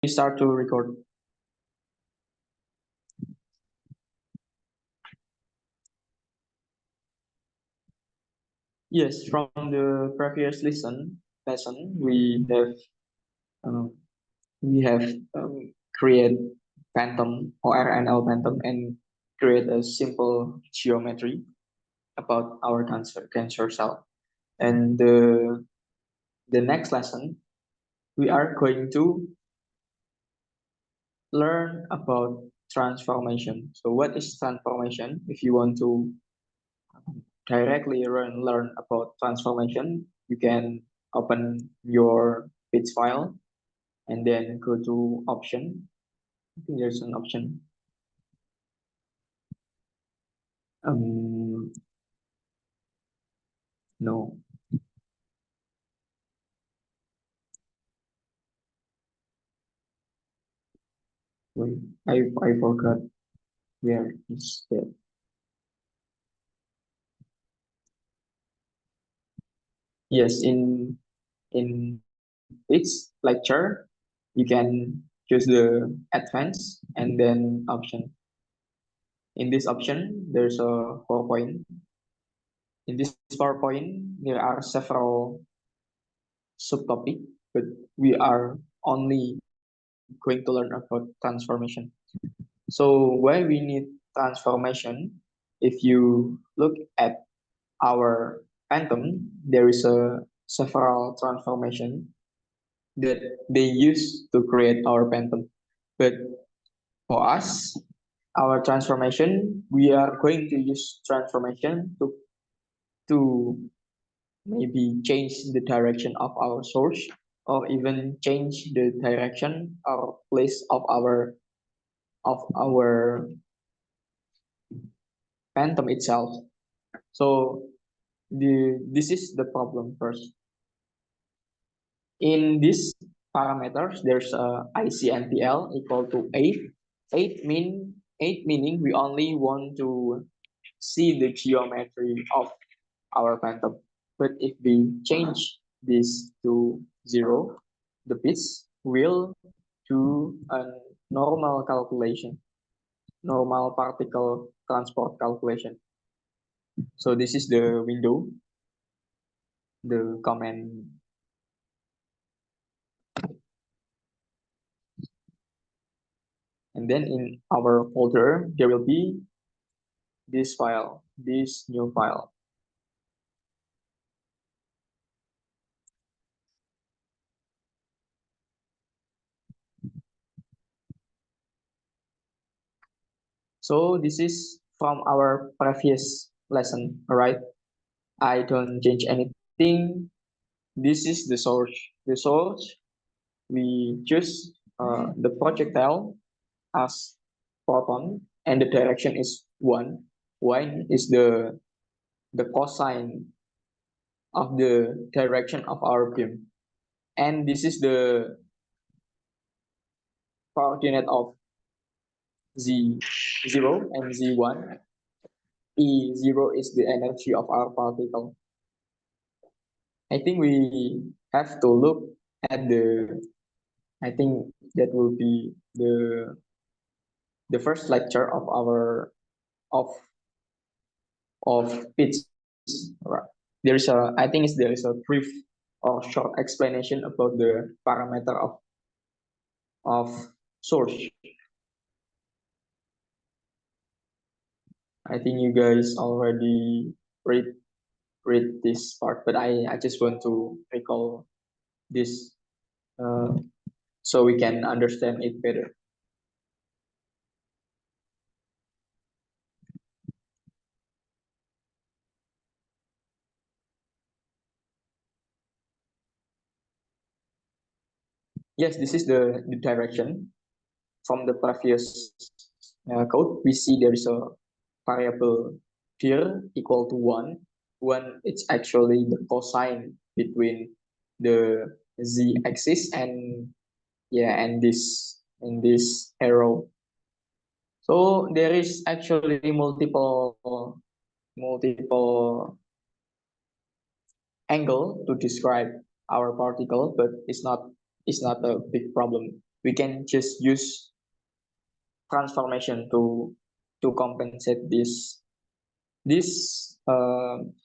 start to record. Yes, from the previous lesson, um, we have create phantom or RNL phantom and create a simple geometry about our cancer cell. And the next lesson, we are going to learn about transformation. So what is transformation? If you want to directly learn about transformation, you can open your PHITS file and then go to option. I think there's an option. No. Wait, I forgot where is that. Yes, in its lecture, you can choose the advanced and then option. In this option, there's a PowerPoint. In this PowerPoint, there are several subtopic, but we are only going to learn about transformation. So why we need transformation? If you look at our phantom, there is a several transformation that they use to create our phantom. But for us, our transformation, we are going to use transformation to maybe change the direction of our source or even change the direction or place of our phantom itself. So this is the problem first. In these parameters, there's a ICNTL equal to 8. 8 meaning we only want to see the geometry of our phantom. But if we change this to 0, the bits will do a normal calculation, normal particle transport calculation. So this is the window, the command. And then in our folder, there will be this file, this new file. So this is from our previous lesson, all right? I don't change anything. This is the source. The source, we choose the projectile as proton, and the direction is 1. 1 is the cosine of the direction of our beam. And this is the coordinate of Z0 and Z1. E0 is the energy of our particle. I think we have to look at I think that will be the first lecture of our of PHITS. Right. There is a brief or short explanation about the parameter of source. I think you guys already read this part, but I just want to recall this so we can understand it better. Yes, this is the direction. From the previous code, we see there is a variable here equal to 1. 1, it's actually the cosine between the z-axis and this arrow. So there is actually multiple angle to describe our particle, but it's not a big problem. we can just use transformation to compensate this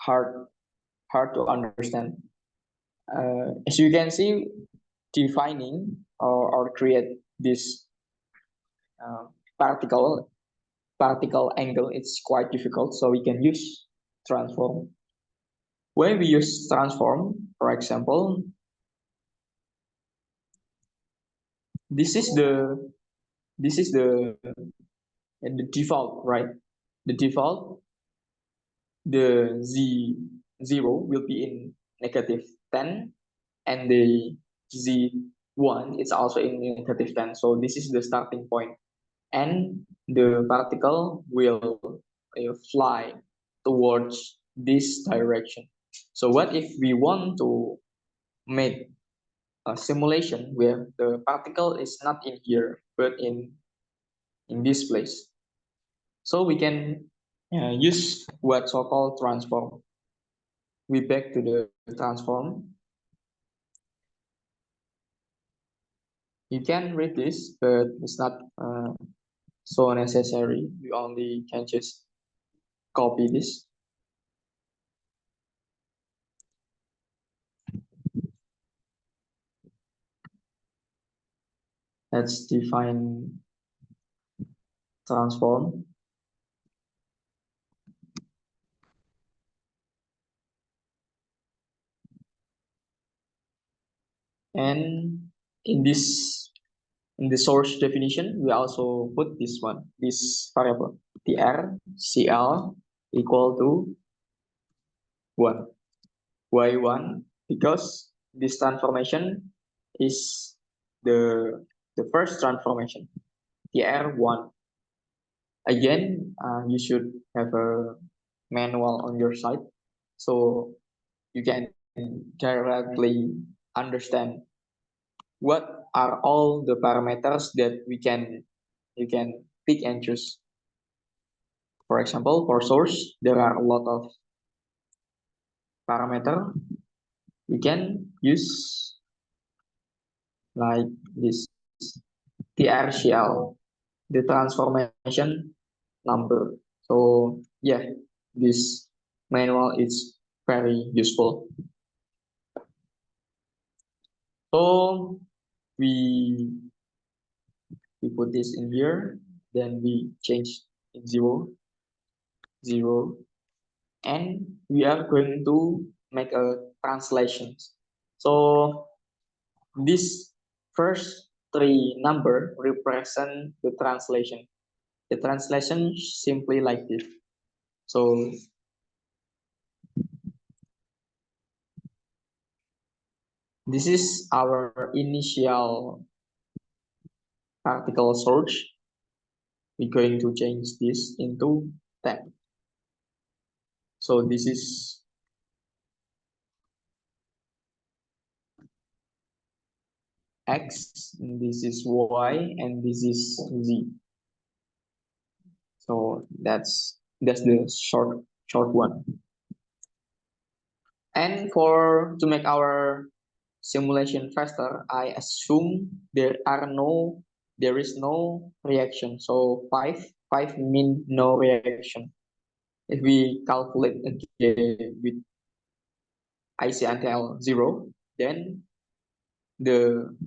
hard to understand. As you can see, defining or create this uh, particle particle angle, it's quite difficult. So we can use transform. When we use transform, for example, this is the default, right? The default, the z0 will be in -10, and the z1 is also in -10. So this is the starting point, and the particle will fly towards this direction. So what if we want to make a simulation where the particle is not in here but in this place? So we can use what so-called transform. We back to the transform. You can read this, but it's not so necessary. You only can just copy this. Let's define transform. And in this in the source definition, we also put this variable, trcl equal to 1. Why 1? Because this transformation is the first transformation, tr1. Again, you should have a manual on your side, so you can directly understand what are all the parameters that you can pick and choose. For example, for source, there are a lot of parameter. We can use like this TRCL, the transformation number. So yeah, this manual is very useful. So we we put this in here, then we change in 0, 0, and we are going to make a translation. So this first three number represent the translation. The translation simply like this. So this is our initial particle source. We're going to change this into 10. So this is X, this is Y, and this is Z. So that's the short one. And to make our simulation faster, I assume there is no reaction. So five mean no reaction. If we calculate again with IC until 0, then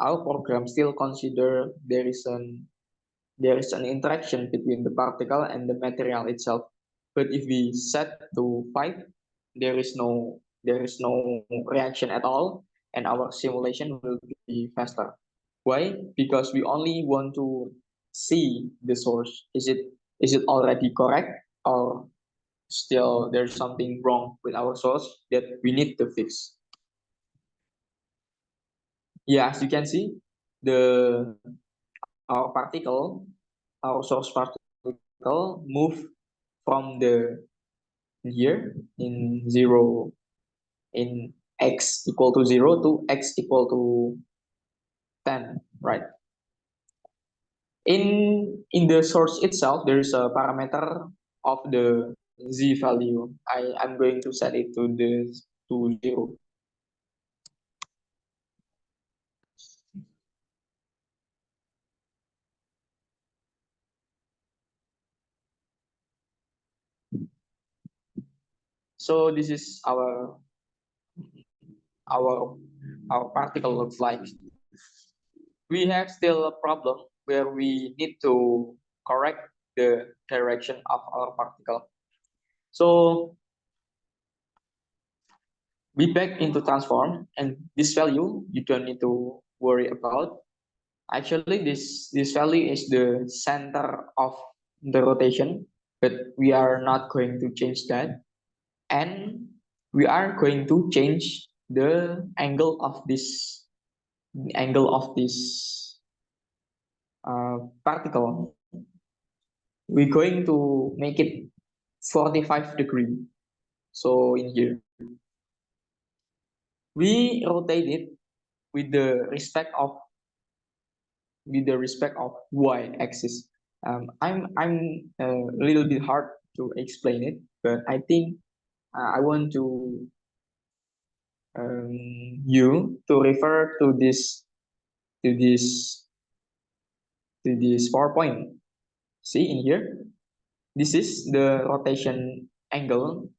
our program still consider there is an interaction between the particle and the material itself. But if we set to 5, there is no reaction at all, and our simulation will be faster. Why? Because we only want to see the source. Is it already correct, or still there's something wrong with our source that we need to fix? Yeah, as you can see, the our particle, our source particle move from the here in 0, in x equal to 0 to x equal to 10, right? In the source itself, there is a parameter of the z value. I'm going to set it to 0. So this is our our particle looks like. We have still a problem where we need to correct the direction of our particle. So we back into transform, and this value you don't need to worry about. Actually, this value is the center of the rotation, but we are not going to change that, and we are going to change the angle of this particle. We're going to make it 45 degree. So in here, we rotate it with the respect of y-axis. I'm a little bit hard to explain it, but I think I want to you to refer to this to this PowerPoint. See in here, this is the rotation angle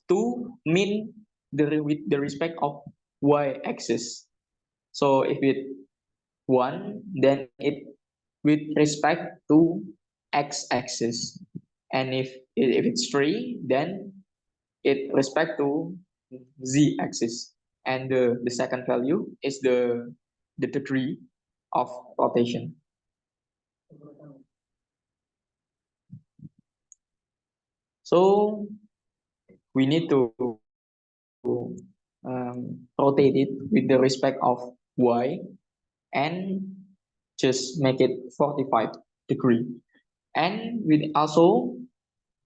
to mean with the respect of y-axis. So if it 1, then it with respect to x-axis, and if it's 3, then it respect to z-axis, and the second value is the degree of rotation. So we need to rotate it with the respect of y, and just make it 45 degree. And with also,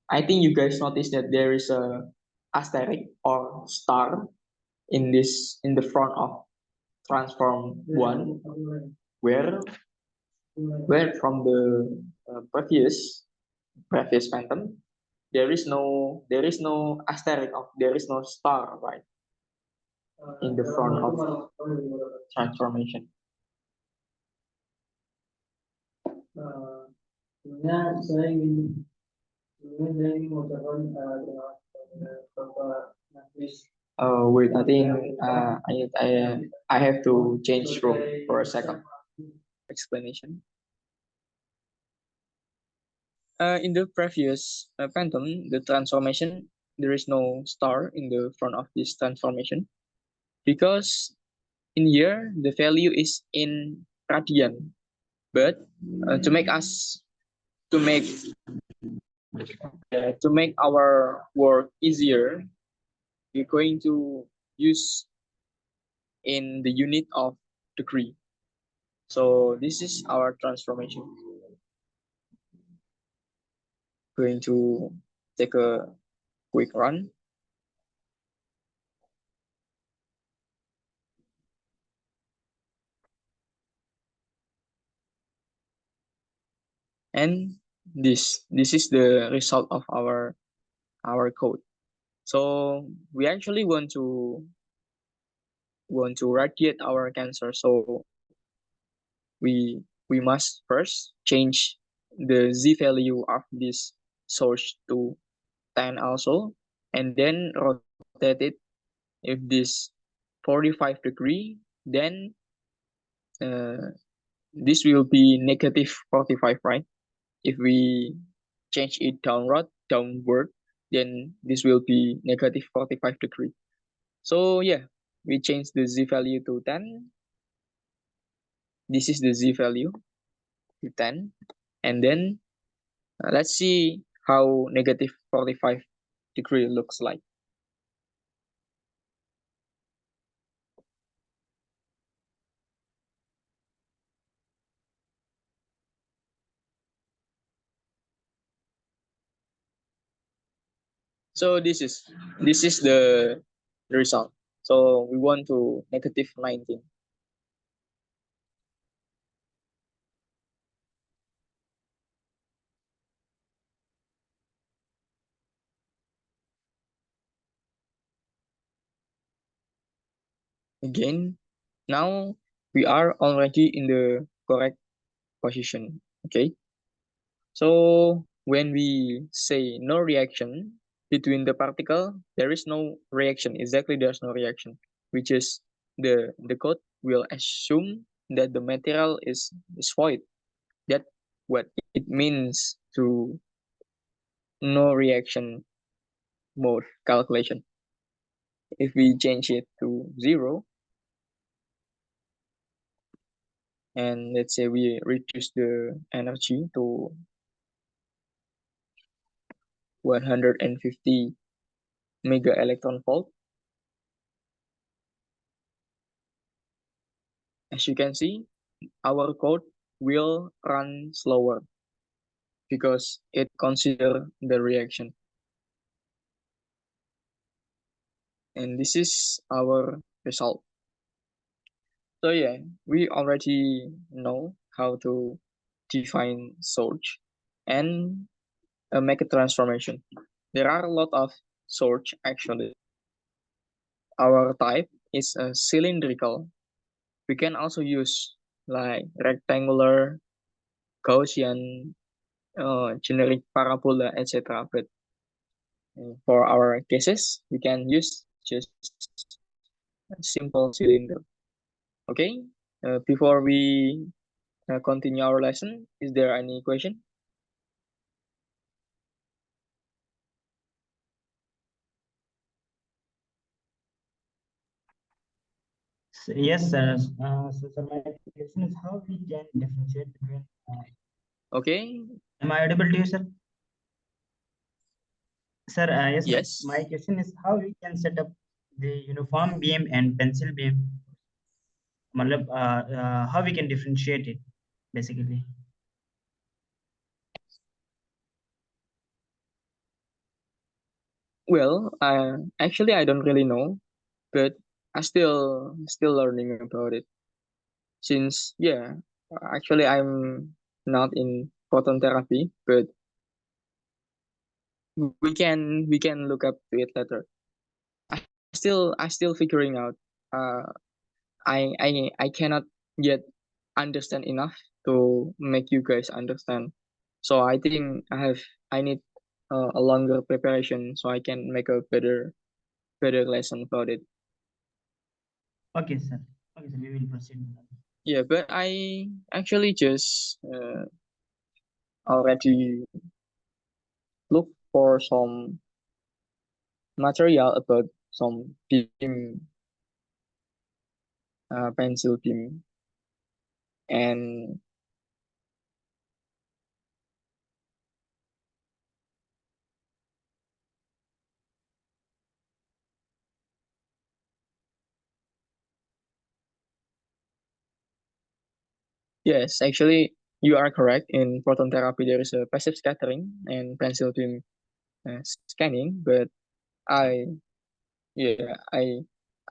I think you guys notice that there is a asterisk or star in the front of transform one, where from the previous phantom there is no asterisk of there is no star, right, in the front of transformation. Wait, I think I have to change room for a second explanation. In the previous phantom, the transformation, there is no star in the front of this transformation, because in here the value is in radian. But to make our work easier, we're going to use in the unit of degree. So this is our transformation. Going to take a quick run. And this is the result of our code. So we actually want to radiate our cancer. So we must first change the z value of this source to 10 also, and then rotate it. If this 45 degree, then this will be negative 45, right? If we change it downward, then this will be negative 45 degree. So yeah, we change the z value to 10. This is the z value to 10. And then let's see how negative 45 degree looks like. So this is the result. So we want to negative 19. Again, now we are already in the correct position. Okay. So when we say no reaction, between the particle, there is no reaction. Exactly, there's no reaction, which is the code will assume that the material is void. That what it means to no reaction mode calculation. If we change it to 0, and let's say we reduce the energy to 150 mega electron volt, as you can see, our code will run slower because it consider the reaction. And this is our result. So yeah, we already know how to define surge and make a transformation. There are a lot of surge actually. Our type is a cylindrical. We can also use like rectangular, Gaussian, generic parabola, etc. But for our cases, we can use just a simple cylinder. Okay. Before we continue our lesson, is there any question? So, yes, sir. So my question is how we can differentiate between. Okay. Am I audible to you, sir? Sir, yes, sir. Yes. My question is how we can set up the uniform beam and pencil beam. How we can differentiate it, basically. Well, actually, I don't really know, but I still learning about it. Since yeah, actually, I'm not in photon therapy, but we can look up to it later. I still figuring out. Uh, I cannot yet understand enough to make you guys understand. So I think I need a longer preparation so I can make a better lesson about it. Okay, sir. Okay, sir. We will proceed. Yeah, but I actually just already look for some material about some beam, pencil beam, and yes, actually you are correct. In proton therapy, there is a passive scattering and pencil beam scanning, but I yeah I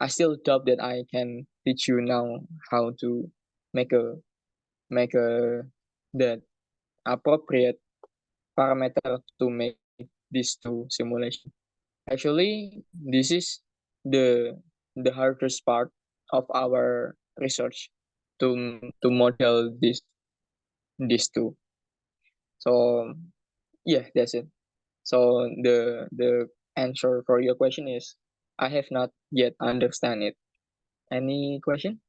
still doubt that I can teach you now how to make a that appropriate parameter to make these two simulation. Actually, this is the the hardest part of our research to model these two. So yeah, that's it. So the answer for your question is I have not yet understand it. Any question?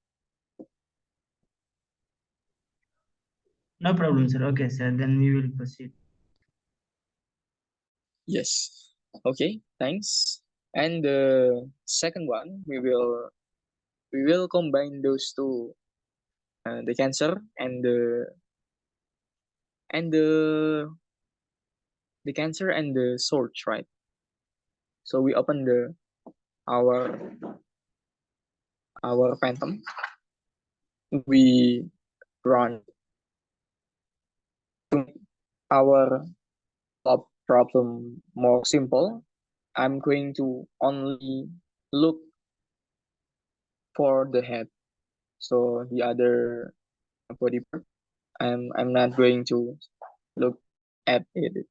No problem, sir. Okay, sir. Then we will proceed. Yes. Okay, thanks. And the second one, we will combine those two, the cancer and the cancer and the swords, right? So we open the our our phantom. We run to make our problem more simple. I'm going to only look for the head. So the other body part, I'm not going to look at it.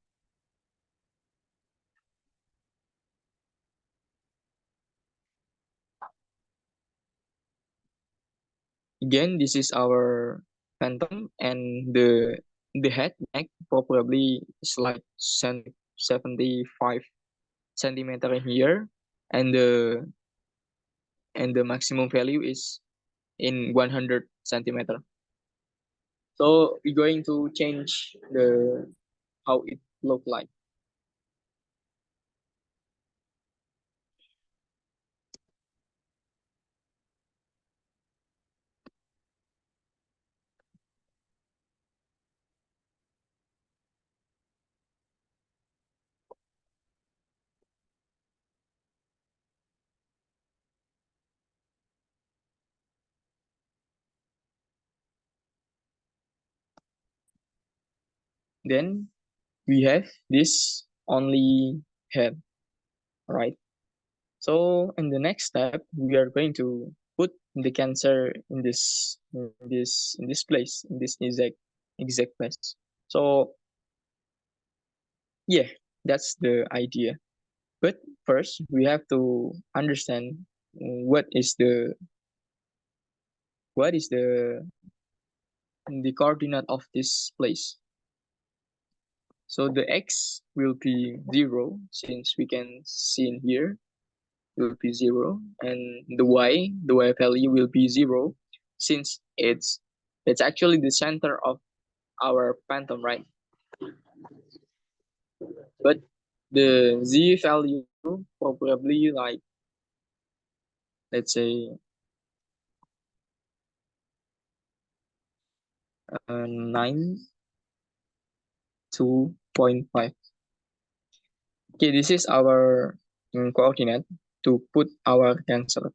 Again, this is our phantom, and the head neck probably is like 75 centimeter here, and the maximum value is in 100 centimeter. So we're going to change the how it look like. Then we have this only head, right? So in the next step, we are going to put the cancer in this place, in this exact place. So yeah, that's the idea. But first, we have to understand what is the coordinate of this place. So the x will be 0, since we can see in here will be 0, and the y value will be 0, since it's actually the center of our phantom, right? But the z value probably like, let's say, 92.5. Okay, this is our coordinate to put our cancer.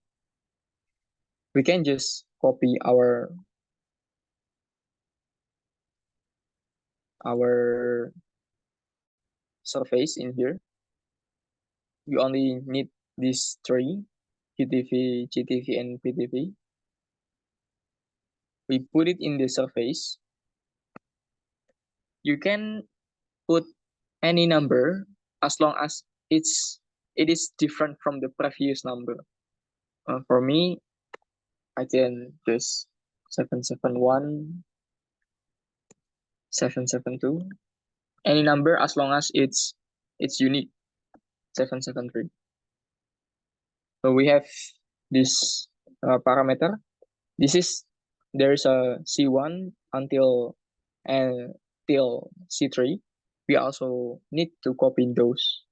We can just copy our surface in here. You only need these three: GTV, GTV, and PTV. We put it in the surface. You can put any number as long as it is different from the previous number. For me, I can just 771, 772. Any number as long as it's unique. 773. So we have this parameter. There's a C1 till C3. We also need to copy those.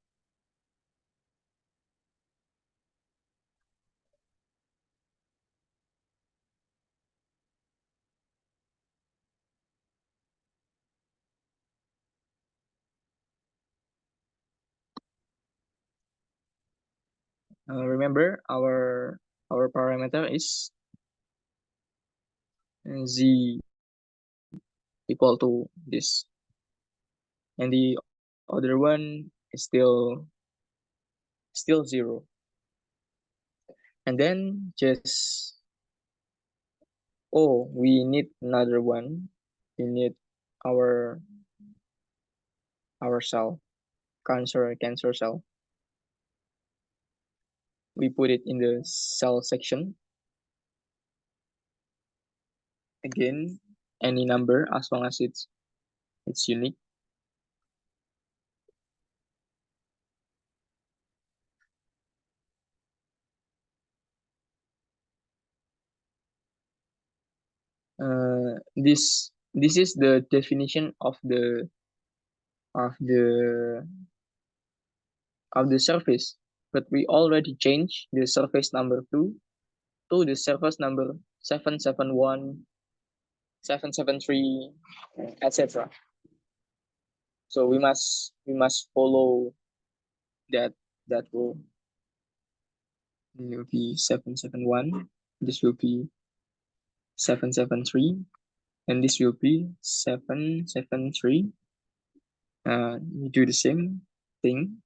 Remember our parameter is z equal to this, and the other one is still 0. And then just, oh, we need another one. We need our cell, cancer cell. We put it in the cell section. Again, any number as long as it's unique. This is the definition of the of the surface, but we already changed the surface number 2 to the surface number 771, 773, etc. So we must follow that rule. It will be 771. This will be 773, and this will be 773. We do the same thing.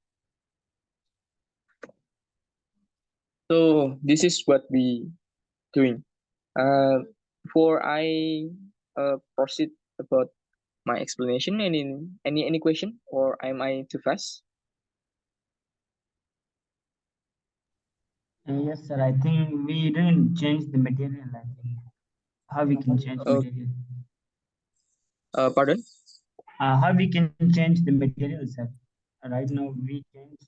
So this is what we doing. Before I proceed about my explanation, any question, or am I too fast? Yes, sir. I think we didn't change the material. I think how we can change material. Pardon? How we can change the material, sir? Right now we change.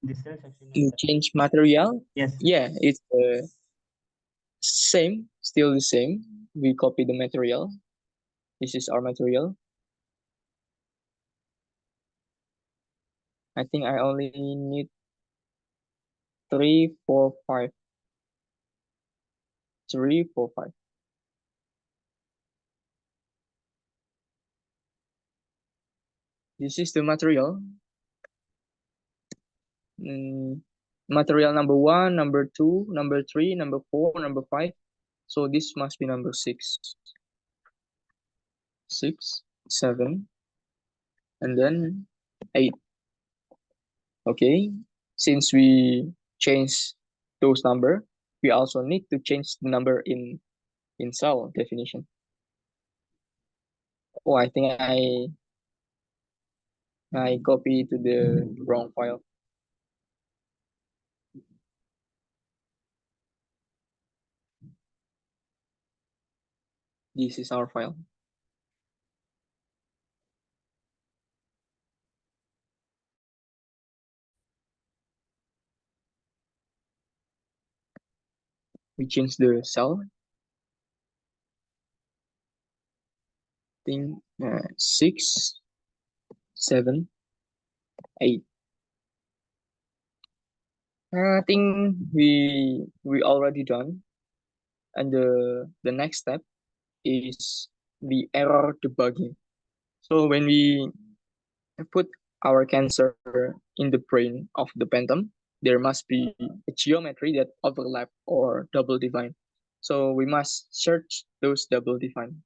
The cell section To is change material, yes. yeah, it's same, still the same. We copy the material. This is our material. I think I only need 3, 4, 5. 3, 4, 5. This is the material. Material number 1, number 2, number 3, number 4, number 5. So this must be number 6. 6, 7, and then 8. Okay. Since we change those number, we also need to change the number in cell definition. Oh, I think I copy to the wrong file. This is our file. We change the cell. Thing 6, 7, 8. I think we already done, and the next step is the error debugging. So when we put our cancer in the brain of the phantom, there must be a geometry that overlap or double define. So we must search those double define.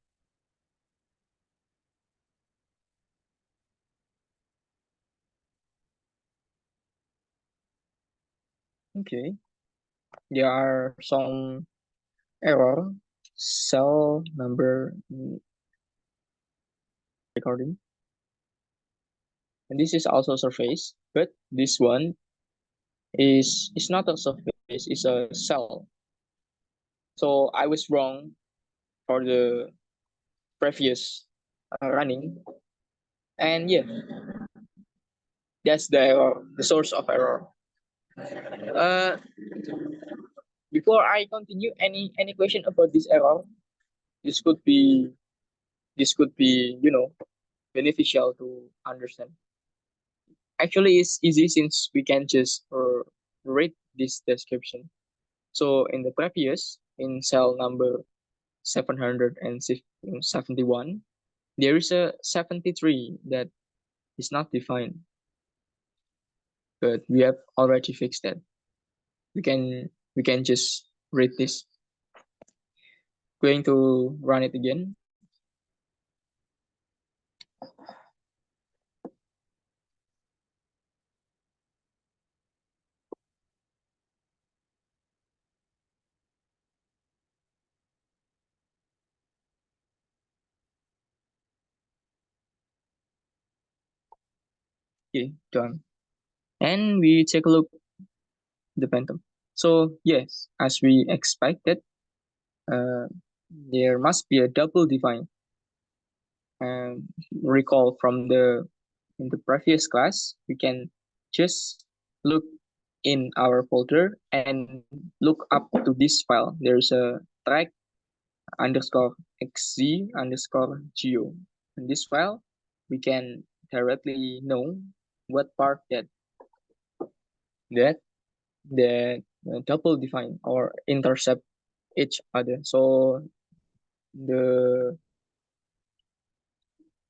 Okay, there are some error. Cell number recording. And this is also surface, but this one is not a surface, it's a cell. So I was wrong for the previous running. And yeah, that's the error, the source of error. Uh, before I continue, any question about this error? This could be beneficial to understand. Actually, it's easy since we can just read this description. So in the previous, in cell number 771, there is a 73 that is not defined, but we have already fixed that. We can just read this. Going to run it again. Okay, done. And we take a look the phantom. So yes, as we expected, uh, there must be a double define. Recall from in the previous class, we can just look in our folder and look up to this file. There's a track underscore xz underscore geo. In this file, we can directly know what part that double define or intercept each other. So the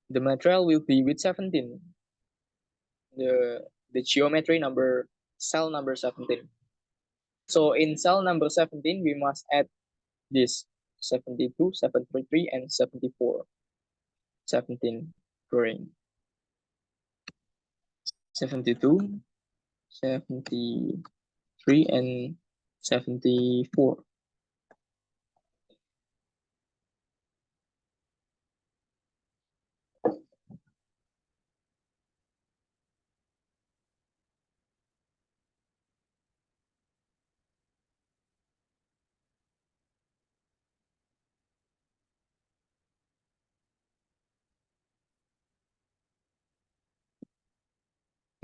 the material will be with 17. The geometry number, cell number 17. So in cell number 17, we must add this 72, 733, and 74. 17 green. 72, 73, and 74.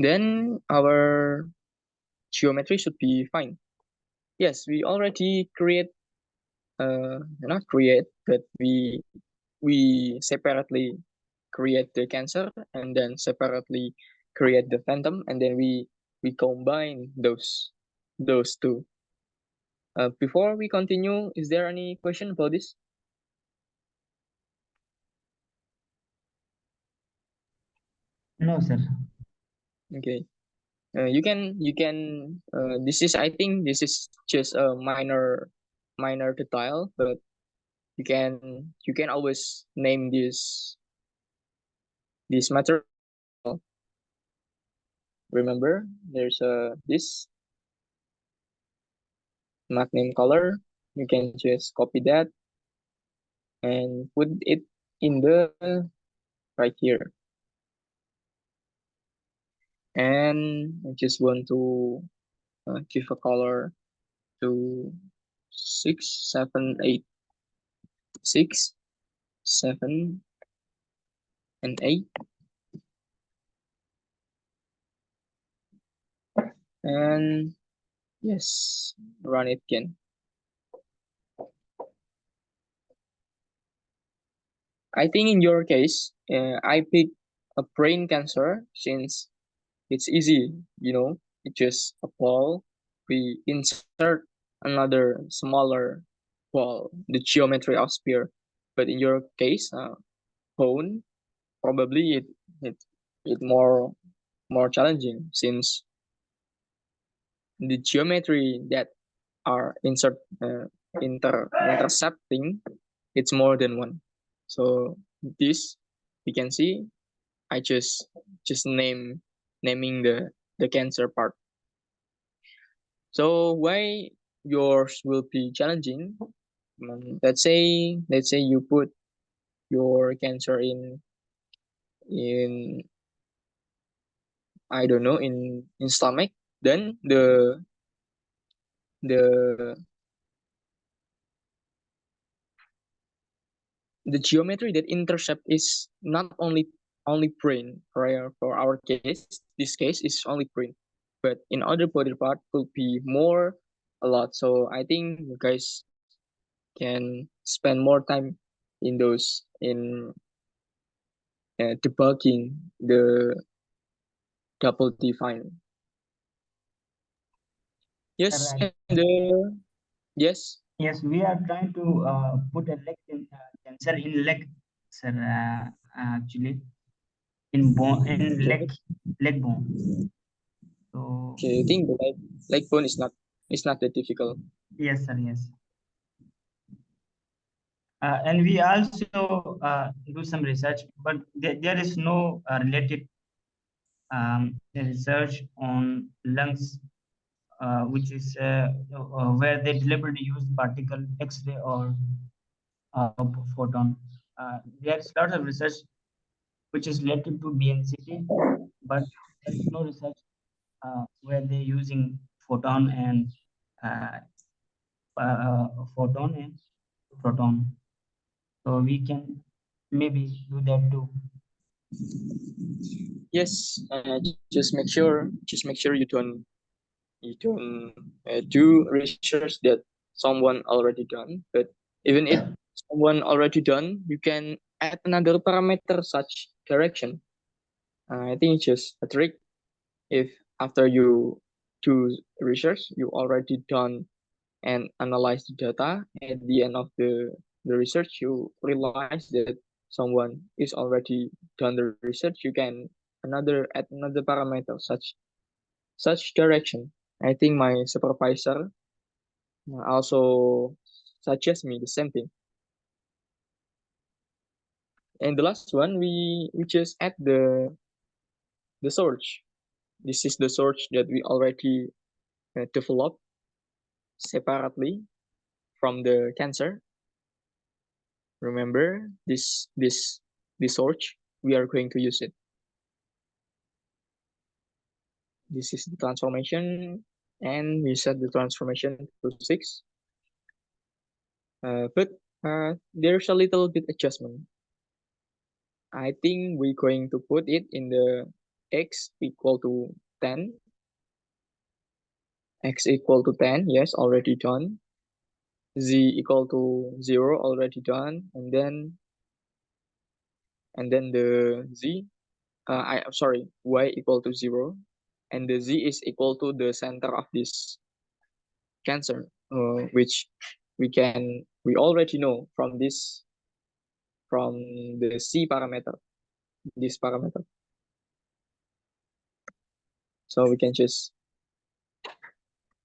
Then our geometry should be fine. Yes, we already create, not create, but we separately create the cancer and then separately create the phantom, and then we combine those two. Before we continue, is there any question about this? No, sir. Okay. You can this is, I think this is just a minor detail, but you can always name this material. Remember, there's this magnum color. You can just copy that and put it in the right here. And I just want to give a color to 6, 7, 8, 6, 7, and 8. And yes, run it again. I think in your case, I picked a brain cancer since it's easy, it's just a ball. We insert another smaller ball, the geometry of sphere. But in your case, bone, probably it more challenging since the geometry that are intercepting, it's more than one. So this we can see. I just naming the cancer part. So why yours will be challenging? Let's say you put your cancer in I don't know, in stomach. Then the the geometry that intercept is not only brain. For our case, this case is only brain, but in other body part could be more, a lot. So I think you guys can spend more time in those, in debugging the double define. Sir, Yes, and yes. yes, we are trying to put a cancer in leg, sir. Actually, in bone, in Okay, leg bone. So okay. I think the leg bone is not that difficult. yes, sir. Yes, and we also do some research, but there is no related research on lungs, which is where they deliberately use particle X-ray or photon. There's lots of research which is related to BNCT, but there is no research where they're using photon and uh, photon and proton. So we can maybe do that too. Yes, just make sure you don't do research that someone already done. But even if someone already done, you can add another parameter such direction. I think it's just a trick. If after you do research, you already done and analyze the data, at the end of the research, you realize that someone is already done the research, you can add another parameter such direction. I think my supervisor also suggests me the same thing. And the last one, we just add the source. This is the source that we already developed separately from the cancer. Remember this source, we are going to use it. This is the transformation, and we set the transformation to 6. But there's a little bit adjustment. I think we're going to put it in the x equal to 10. X equal to 10, yes, already done. Z equal to 0, already done. And then the Z, I'm sorry, Y equal to 0. And the Z is equal to the center of this cancer, which we already know from the C parameter, this parameter. So we can just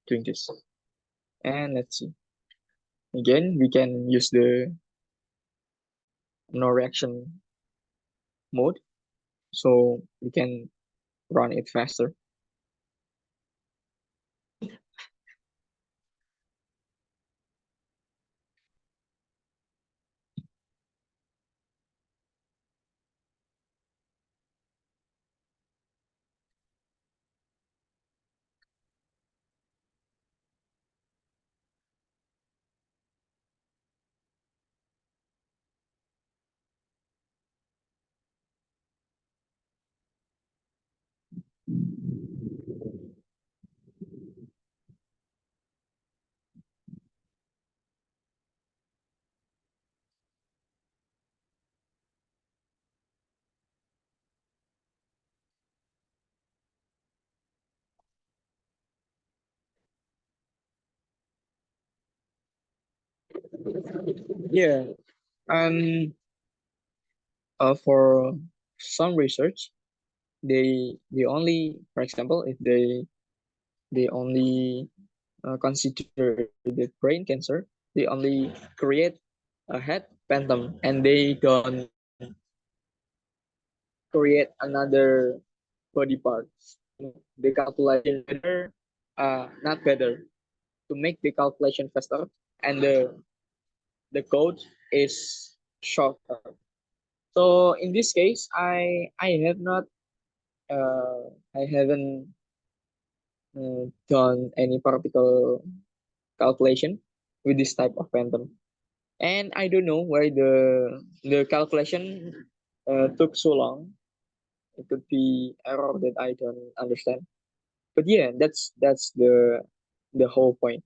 doing this. And let's see. Again, we can use the no reaction mode, so we can run it faster. Yeah. And for some research, they only, for example, if they only consider the brain cancer, they only create a head phantom, and they don't create another body parts. The calculation better, not better, to make the calculation faster, and the code is shorter. So in this case, I haven't done any particle calculation with this type of phantom, and I don't know why the calculation took so long. It could be error that I don't understand. But yeah, that's the whole point.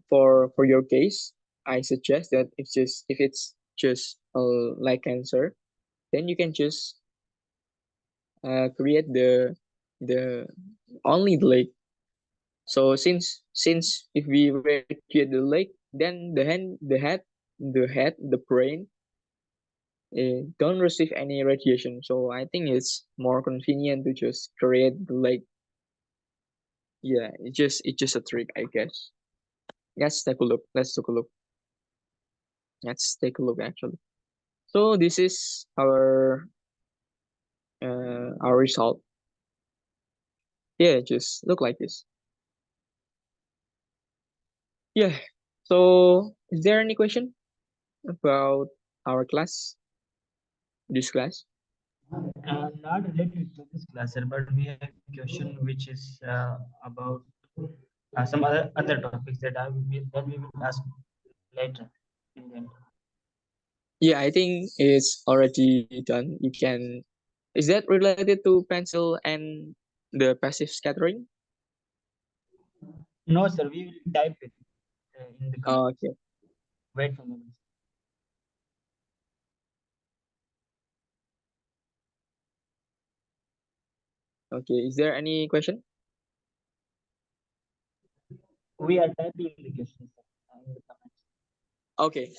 For your case, I suggest that if it's just like cancer, then you can just create the only the lake. So since if we radiate the lake, then the brain don't receive any radiation. So I think it's more convenient to just create the lake. Yeah, it's just a trick, I guess. Let's take a look. Let's take a look actually. So this is our result. Yeah, just look like this. Yeah. So is there any question about our class? This class? Not related to this class, sir, but we have a question which is about some other topics that we will ask later in the end. Yeah, I think it's already done. You can. Is that related to pencil and the passive scattering? No, sir, we will type it in the comments. Okay. Wait for a moment. Okay. Is there any question? We are typing the questions in the comments. Okay.